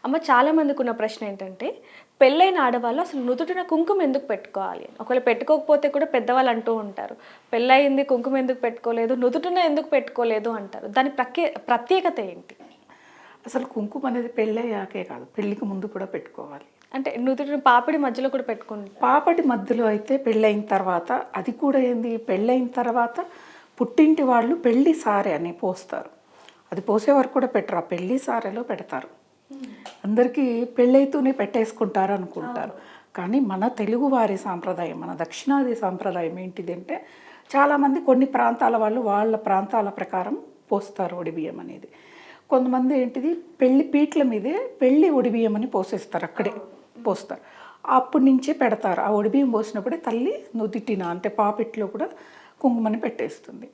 అమ్మ చాలా మందికి ఉన్న ప్రశ్న ఏంటంటే పెళ్ళైన ఆడవాళ్ళు అసలు నుదుటిన కుంకుమ ఎందుకు పెట్టుకోవాలి ఒకవేళ పెట్టుకోకపోతే కూడా పెద్దవాళ్ళు అంటూ ఉంటారు పెళ్ళయింది కుంకుమ ఎందుకు పెట్టుకోలేదు నుదుటిన ఎందుకు పెట్టుకోలేదు అంటారు దాని ప్రత్యేకత ఏంటి అసలు కుంకుమ అనేది పెళ్ళయ్యాకే కాదు, పెళ్ళికి ముందు కూడా పెట్టుకోవాలి. అంటే నుదుటిన పాపిడి మధ్యలో కూడా పెట్టుకుంటారు పాపటి మధ్యలో అయితే పెళ్ళైన తర్వాత, అది కూడా ఏంది, పెళ్ళైన తర్వాత పుట్టింటి వాళ్ళు పెళ్ళి సారె అని పోస్తారు. అది పోసే వరకు కూడా పెట్టరు, ఆ పెళ్ళి సారెలో పెడతారు. అందరికీ పెళ్ళైతూనే పెట్టేసుకుంటారు అనుకుంటారు. కానీ మన తెలుగు వారి సాంప్రదాయం, మన దక్షిణాది సాంప్రదాయం ఏంటిదంటే, చాలామంది కొన్ని ప్రాంతాల వాళ్ళు వాళ్ళ ప్రాంతాల ప్రకారం పోస్తారు ఒడిబియ్యం అనేది. కొంతమంది ఏంటిది పెళ్లి పీట్ల మీదే పెళ్ళి ఒడిబియ్యం అని పోసేస్తారు, అక్కడే పోస్తారు. అప్పటి నుంచే పెడతారు. ఆ ఒడిబియ్యం పోసినప్పుడే తల్లి నుదిటిన అంటే పాపిట్లో కూడా కుంకుమని పెట్టేస్తుంది.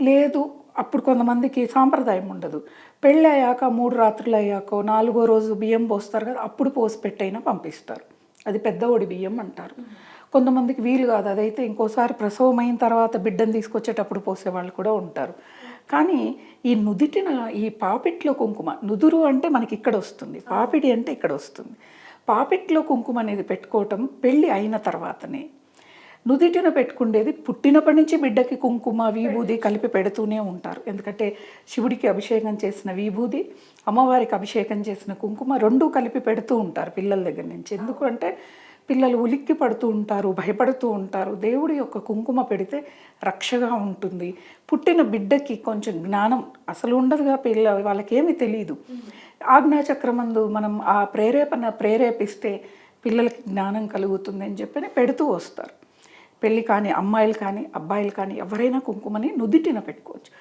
లేదు, అప్పుడు కొంతమందికి సాంప్రదాయం ఉండదు. పెళ్ళి అయ్యాక 3 రాత్రులు అయ్యాక 4వ రోజు బియ్యం పోస్తారు కదా, అప్పుడు పోసి పెట్టైనా పంపిస్తారు. అది పెద్ద ఒడి బియ్యం అంటారు. కొంతమందికి వీలు కాదు, అదైతే ఇంకోసారి ప్రసవం అయిన తర్వాత బిడ్డను తీసుకొచ్చేటప్పుడు పోసేవాళ్ళు కూడా ఉంటారు. కానీ ఈ నుదిటిన ఈ పాపిట్లో కుంకుమ, నుదురు అంటే మనకి ఇక్కడ వస్తుంది, పాపిడి అంటే ఇక్కడ వస్తుంది. పాపిట్లో కుంకుమ అనేది పెట్టుకోవటం పెళ్ళి అయిన తర్వాతనే. నుదిటిన పెట్టుకుండేది పుట్టినప్పటి నుంచి బిడ్డకి కుంకుమ విభూది కలిపి పెడుతూనే ఉంటారు. ఎందుకంటే శివుడికి అభిషేకం చేసిన విభూది, అమ్మవారికి అభిషేకం చేసిన కుంకుమ రెండూ కలిపి పెడుతూ ఉంటారు పిల్లల దగ్గర నుంచి. ఎందుకు అంటే పిల్లలు ఉలిక్కి పడుతూ ఉంటారు, భయపడుతూ ఉంటారు. దేవుడి యొక్క కుంకుమ పెడితే రక్షగా ఉంటుంది. పుట్టిన బిడ్డకి కొంచెం జ్ఞానం అసలు ఉండదుగా, వాళ్ళకేమీ తెలియదు. ఆజ్ఞాచక్రమందు మనం ఆ ప్రేరేపిస్తే పిల్లలకి జ్ఞానం కలుగుతుంది అని చెప్పి పెడుతూ వస్తారు. పెళ్ళి కానీ అమ్మాయిలు కానీ అబ్బాయిలు కానీ ఎవరైనా కుంకుమని నుదిటిన పెట్టుకోవచ్చు.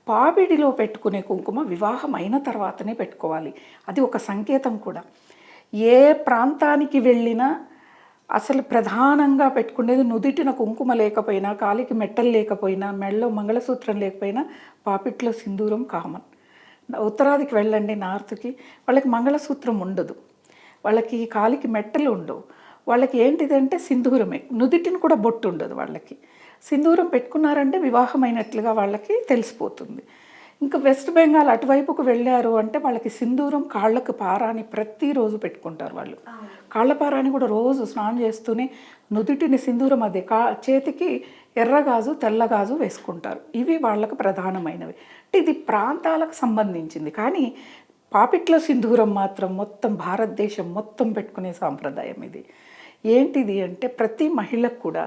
పాపిడిలో పెట్టుకునే కుంకుమ వివాహం అయిన తర్వాతనే పెట్టుకోవాలి. అది ఒక సంకేతం కూడా. ఏ ప్రాంతానికి వెళ్ళినా అసలు ప్రధానంగా పెట్టుకునేది నుదిటిన కుంకుమ లేకపోయినా, కాలికి మెట్టలు లేకపోయినా, మెడలో మంగళసూత్రం లేకపోయినా పాపిట్లో సింధూరం కామన్. ఉత్తరాదికి వెళ్ళండి, నార్త్కి, వాళ్ళకి మంగళసూత్రం ఉండదు, వాళ్ళకి కాలికి మెట్టలు ఉండవు, వాళ్ళకి ఏంటిదంటే సింధూరమే. నుదిటిని కూడా బొట్టు ఉండదు వాళ్ళకి. సింధూరం పెట్టుకున్నారంటే వివాహమైనట్లుగా వాళ్ళకి తెలిసిపోతుంది. ఇంకా వెస్ట్ బెంగాల్ అటువైపుకు వెళ్ళారు అంటే వాళ్ళకి సింధూరం కాళ్ళకు పారాని ప్రతిరోజు పెట్టుకుంటారు వాళ్ళు. కాళ్ళ పారాని కూడా రోజు స్నానం చేస్తూనే నుదిటిని సింధూరం, అదే చేతికి ఎర్రగాజు తెల్లగాజు వేసుకుంటారు. ఇవి వాళ్ళకు ప్రధానమైనవి. అంటే ఇది ప్రాంతాలకు సంబంధించింది. కానీ పాపిట్లో సింధూరం మాత్రం మొత్తం భారతదేశం మొత్తం పెట్టుకునే సాంప్రదాయం ఇది. ఏంటిది అంటే ప్రతి మహిళకు కూడా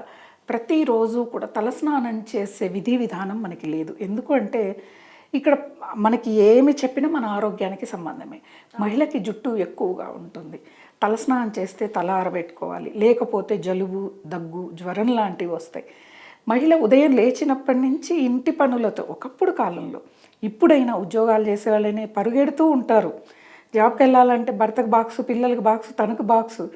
ప్రతిరోజు కూడా తలస్నానం చేసే విధి విధానం మనకి లేదు. ఎందుకు అంటే ఇక్కడ మనకి ఏమి చెప్పినా మన ఆరోగ్యానికి సంబంధమే. మహిళకి జుట్టు ఎక్కువగా ఉంటుంది, తలస్నానం చేస్తే తల ఆరబెట్టుకోవాలి, లేకపోతే జలుబు దగ్గు జ్వరం లాంటివి వస్తాయి. మహిళ ఉదయం లేచినప్పటి నుంచి ఇంటి పనులతో, ఒకప్పుడు కాలంలో, ఇప్పుడైనా ఉద్యోగాలు చేసేవాళ్ళని పరుగెడుతూ ఉంటారు. జాబ్కి వెళ్ళాలంటే భర్తకు బాక్సు, పిల్లలకు బాక్సు, తనకు బాక్సు,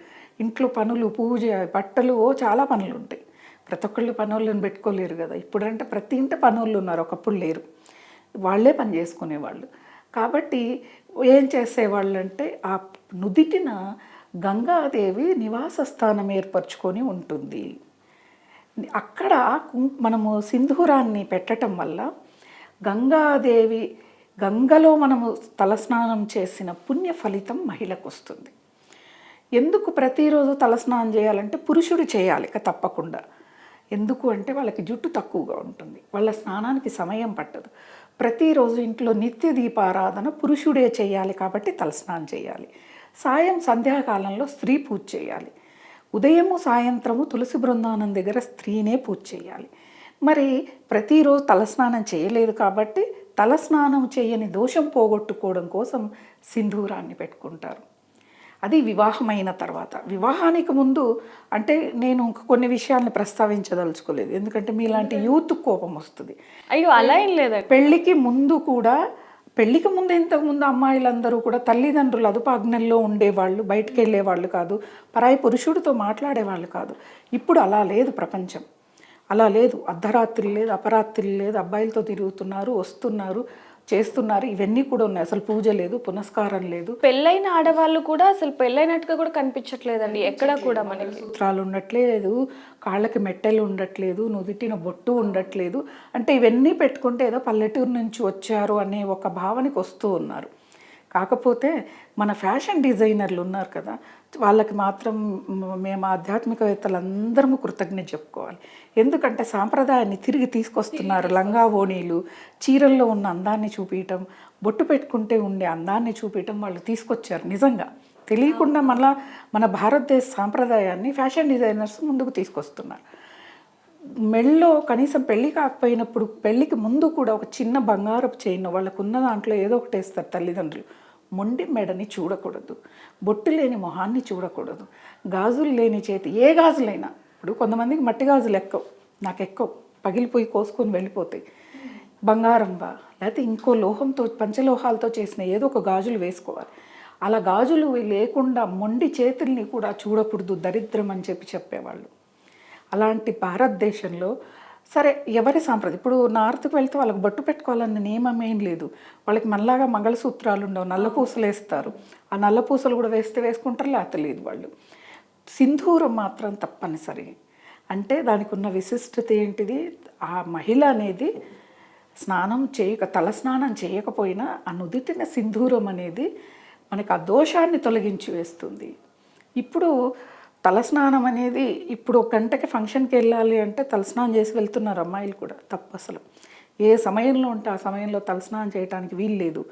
ఇంట్లో పనులు, పూజ, బట్టలు, చాలా పనులు ఉంటాయి. ప్రతి ఒక్కళ్ళు పనులను పెట్టుకోలేరు కదా. ఇప్పుడంటే ప్రతి ఇంటి పనులు ఉన్నారు, ఒకప్పుడు లేరు, వాళ్ళే పని చేసుకునేవాళ్ళు. కాబట్టి ఏం చేసేవాళ్ళు అంటే ఆ నుదిటిన గంగాదేవి నివాస స్థానం ఏర్పరచుకొని ఉంటుంది. అక్కడ మనము సింధూరాన్ని పెట్టడం వల్ల గంగాదేవి, గంగలో మనము తలస్నానం చేసిన పుణ్య ఫలితం మహిళకు వస్తుంది. ఎందుకు ప్రతిరోజు తలస్నానం చేయాలంటే పురుషుడు చేయాలి తప్పకుండా. ఎందుకు అంటే వాళ్ళకి జుట్టు తక్కువగా ఉంటుంది, వాళ్ళ స్నానానికి సమయం పట్టదు. ప్రతిరోజు ఇంట్లో నిత్య దీపారాధన పురుషుడే చేయాలి కాబట్టి తలస్నానం చేయాలి. సంధ్యాకాలంలో స్త్రీ పూజ చేయాలి. ఉదయము సాయంత్రము తులసి బృందావనం దగ్గర స్త్రీనే పూజ చేయాలి. మరి ప్రతిరోజు తలస్నానం చేయలేదు కాబట్టి తలస్నానం చేయని దోషం పోగొట్టుకోవడం కోసం సింధూరాన్ని పెట్టుకుంటారు. అది వివాహమైన తర్వాత. వివాహానికి ముందు అంటే నేను కొన్ని విషయాలను ప్రస్తావించదలుచుకోలేదు, ఎందుకంటే మీలాంటి యూత్ కోపం వస్తుంది. అయ్యో అలా ఏం లేదండి. పెళ్ళికి ముందు కూడా, పెళ్ళికి ముందు ఇంతకుముందు అమ్మాయిలందరూ కూడా తల్లిదండ్రులు అదుపాజ్ఞల్లో ఉండేవాళ్ళు, బయటకు వెళ్ళేవాళ్ళు కాదు, పరాయి పురుషుడితో మాట్లాడేవాళ్ళు కాదు. ఇప్పుడు అలా లేదు, ప్రపంచం అలా లేదు. అర్ధరాత్రి లేదు, అపరాత్రి లేదు, అబ్బాయిలతో తిరుగుతున్నారు, వస్తున్నారు, చేస్తున్నారు. ఇవన్నీ కూడా ఉన్నాయి. అసలు పూజ లేదు, పునస్కారం లేదు. పెళ్ళైన ఆడవాళ్ళు కూడా అసలు పెళ్ళైనట్టుగా కూడా కనిపించట్లేదండి ఎక్కడ కూడా. మనకి సూత్రాలు ఉండట్లేదు, కాళ్ళకి మెట్టెలు ఉండట్లేదు, నుదిటిన బొట్టు ఉండట్లేదు. అంటే ఇవన్నీ పెట్టుకుంటే ఏదో పల్లెటూరు నుంచి వచ్చారు అనే ఒక భావనకి వస్తూ ఉన్నారు. కాకపోతే మన ఫ్యాషన్ డిజైనర్లు ఉన్నారు కదా, వాళ్ళకి మాత్రం మేము ఆధ్యాత్మికవేత్తలందరము కృతజ్ఞత చెప్పుకోవాలి. ఎందుకంటే సాంప్రదాయాన్ని తిరిగి తీసుకొస్తున్నారు. లంగా ఓణీలు, చీరల్లో ఉన్న అందాన్ని చూపించటం, బొట్టు పెట్టుకుంటే ఉండే అందాన్ని చూపించటం వాళ్ళు తీసుకొచ్చారు. నిజంగా తెలియకుండా మళ్ళా మన భారతదేశ సాంప్రదాయాన్ని ఫ్యాషన్ డిజైనర్స్ ముందుకు తీసుకొస్తున్నారు. మెళ్ళో కనీసం పెళ్ళి కాకపోయినప్పుడు పెళ్ళికి ముందు కూడా ఒక చిన్న బంగారపు చైన్ వాళ్ళకున్న దాంట్లో ఏదో ఒకటి వేస్తారు తల్లిదండ్రులు. మొండి మెడని చూడకూడదు, బొట్టు లేని మొహాన్ని చూడకూడదు, గాజులు లేని చేతి, ఏ గాజులైనా. ఇప్పుడు కొంతమందికి మట్టి గాజులు ఎక్కవు, నాకు ఎక్కవు, పగిలిపోయి కోసుకొని వెళ్ళిపోతాయి. బంగారంవా లేకపోతే ఇంకో లోహంతో, పంచలోహాలతో చేసిన ఏదో ఒక గాజులు వేసుకోవాలి. అలా గాజులు లేకుండా మొండి చేతుల్ని కూడా చూడకూడదు, దరిద్రం అని చెప్పేవాళ్ళు. అలాంటి భారతదేశంలో సరే ఎవరి సాంప్రదాయం, ఇప్పుడు నార్త్కి వెళ్తే వాళ్ళకి బొట్టు పెట్టుకోవాలన్న నియమం ఏం లేదు. వాళ్ళకి మనలాగా మంగళసూత్రాలు ఉండవు, నల్లపూసలు వేస్తారు. ఆ నల్లపూసలు కూడా వేసుకుంటారు, లేకపోతే లేదు. వాళ్ళు సింధూరం మాత్రం తప్పనిసరి. అంటే దానికి ఉన్న విశిష్టత ఏంటిది, ఆ మహిళ అనేది తల స్నానం చేయకపోయినా ఆ నుదిటిన సింధూరం అనేది మనకు ఆ దోషాన్ని తొలగించి వేస్తుంది. ఇప్పుడు తలస్నానం అనేది ఇప్పుడు ఒక గంటకి ఫంక్షన్కి వెళ్ళాలి అంటే తలస్నానం చేసి వెళ్తున్నారు అమ్మాయిలు కూడా. తప్పు అసలు. ఏ సమయంలో ఉంటే ఆ సమయంలో తలస్నానం చేయడానికి వీలు లేదు.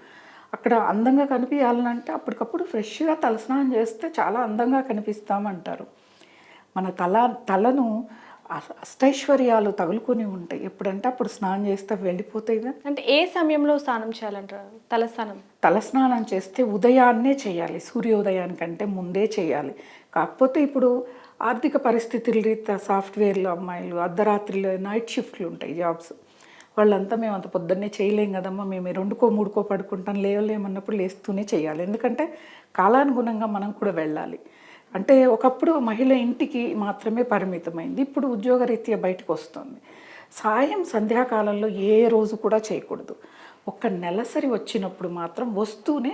అక్కడ అందంగా కనిపించాలంటే అప్పటికప్పుడు ఫ్రెష్గా తలస్నానం చేస్తే చాలా అందంగా కనిపిస్తామంటారు. మన తలను అష్టైశ్వర్యాలు తగులుకొని ఉంటాయి. ఎప్పుడంటే అప్పుడు స్నానం చేస్తే వెళ్ళిపోతాయిగా. అంటే ఏ సమయంలో స్నానం చేయాలంటారు? తలస్నానం చేస్తే ఉదయాన్నే చేయాలి, సూర్యోదయానికంటే ముందే చేయాలి. కాకపోతే ఇప్పుడు ఆర్థిక పరిస్థితుల రీత్యా సాఫ్ట్వేర్లు అమ్మాయిలు అర్ధరాత్రిలో నైట్ షిఫ్ట్లు ఉంటాయి జాబ్స్, వాళ్ళంతా మేము అంత పొద్దున్నే చేయలేం కదమ్మా, మేము 2కో 3కో పడుకుంటాం, లేవలేమన్నప్పుడు లేస్తూనే చేయాలి. ఎందుకంటే కాలానుగుణంగా మనం కూడా వెళ్ళాలి. అంటే ఒకప్పుడు మహిళ ఇంటికి మాత్రమే పరిమితమైంది, ఇప్పుడు ఉద్యోగరీత్యా బయటకు వస్తుంది. సంధ్యాకాలంలో ఏ రోజు కూడా చేయకూడదు. ఒక నెలసరి వచ్చినప్పుడు మాత్రం వస్తూనే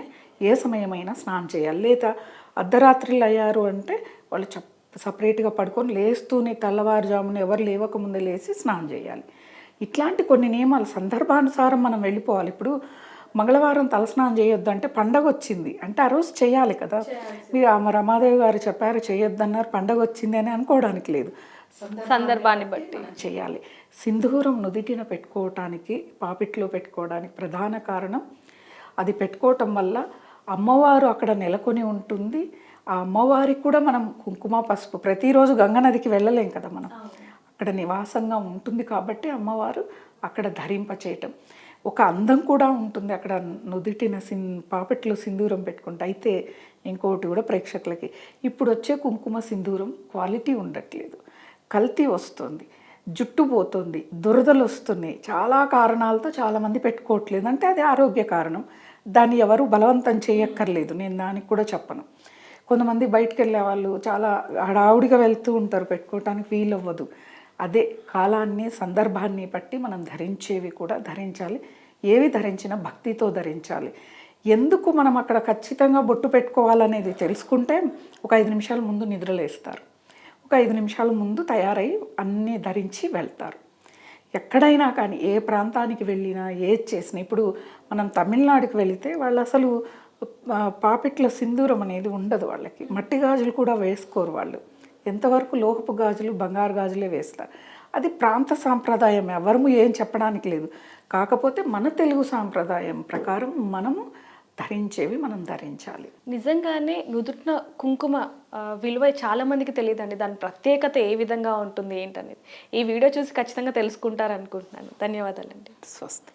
ఏ సమయమైనా స్నానం చేయాలి. లేదా అర్ధరాత్రులు అయ్యారు అంటే వాళ్ళు సపరేట్గా పడుకొని లేస్తూనే తెల్లవారుజామున ఎవరు లేవకముందే లేచి స్నానం చేయాలి. ఇట్లాంటి కొన్ని నియమాలు సందర్భానుసారం మనం వెళ్ళిపోవాలి. ఇప్పుడు మంగళవారం తలస్నానం చేయొద్దు అంటే పండగ వచ్చింది అంటే ఆ రోజు చేయాలి కదా. మీరు రమాదేవి గారు చెప్పారు చేయొద్దన్నారు, పండగ వచ్చింది అని అనుకోవడానికి లేదు, సందర్భాన్ని బట్టి చేయాలి. సింధూరం నుదిటిన పెట్టుకోవటానికి, పాపిట్లో పెట్టుకోవడానికి ప్రధాన కారణం అది పెట్టుకోవటం వల్ల అమ్మవారు అక్కడ నెలకొని ఉంటుంది. ఆ అమ్మవారికి కూడా మనం కుంకుమ పసుపు, ప్రతిరోజు గంగానదికి వెళ్ళలేం కదా మనం, అక్కడ నివాసంగా ఉంటుంది కాబట్టి అమ్మవారు అక్కడ ధరింపచేయటం ఒక అందం కూడా ఉంటుంది. అక్కడ నుదిటిన పాపెట్లో సింధూరం పెట్టుకుంటే. అయితే ఇంకోటి కూడా ప్రేక్షకులకి, ఇప్పుడు వచ్చే కుంకుమ సింధూరం క్వాలిటీ ఉండట్లేదు, కల్తీ వస్తుంది, జుట్టు పోతుంది, దురదలు వస్తున్నాయి, చాలా కారణాలతో చాలామంది పెట్టుకోవట్లేదు. అంటే అది ఆరోగ్య కారణం, దాన్ని ఎవరు బలవంతం చేయక్కర్లేదు, నేను దానికి కూడా చెప్పను. కొంతమంది బయటకు వెళ్ళే వాళ్ళు చాలా హడావుడిగా వెళ్తూ ఉంటారు, పెట్టుకోవటానికి వీలు అవ్వదు. అదే కాలాన్ని సందర్భాన్ని బట్టి మనం ధరించేవి కూడా ధరించాలి. ఏవి ధరించినా భక్తితో ధరించాలి. ఎందుకు మనం అక్కడ ఖచ్చితంగా బొట్టు పెట్టుకోవాలనేది తెలుసుకుంటే ఒక 5 నిమిషాల ముందు నిద్రలేస్తారు, ఒక 5 నిమిషాల ముందు తయారై అన్నీ ధరించి వెళ్తారు. ఎక్కడైనా కానీ ఏ ప్రాంతానికి వెళ్ళినా ఏది చేసినా, ఇప్పుడు మనం తమిళనాడుకి వెళితే వాళ్ళు అసలు పాపిట్లో సింధూరం అనేది ఉండదు, వాళ్ళకి మట్టి గాజులు కూడా వేసుకోరు వాళ్ళు. ఎంతవరకు లోహపు గాజులు, బంగారు గాజులే వేస్తారు. అది ప్రాంత సాంప్రదాయం, ఎవరము ఏం చెప్పడానికి లేదు. కాకపోతే మన తెలుగు సాంప్రదాయం ప్రకారం మనము ధరించేవి మనం ధరించాలి. నిజంగానే నుదుటిన కుంకుమ విలువ చాలా మందికి తెలియదండి, దాని ప్రత్యేకత ఏ విధంగా ఉంటుంది ఏంటనేది ఈ వీడియో చూసి ఖచ్చితంగా తెలుసుకుంటారనుకుంటున్నాను. ధన్యవాదాలండి. స్వస్తి.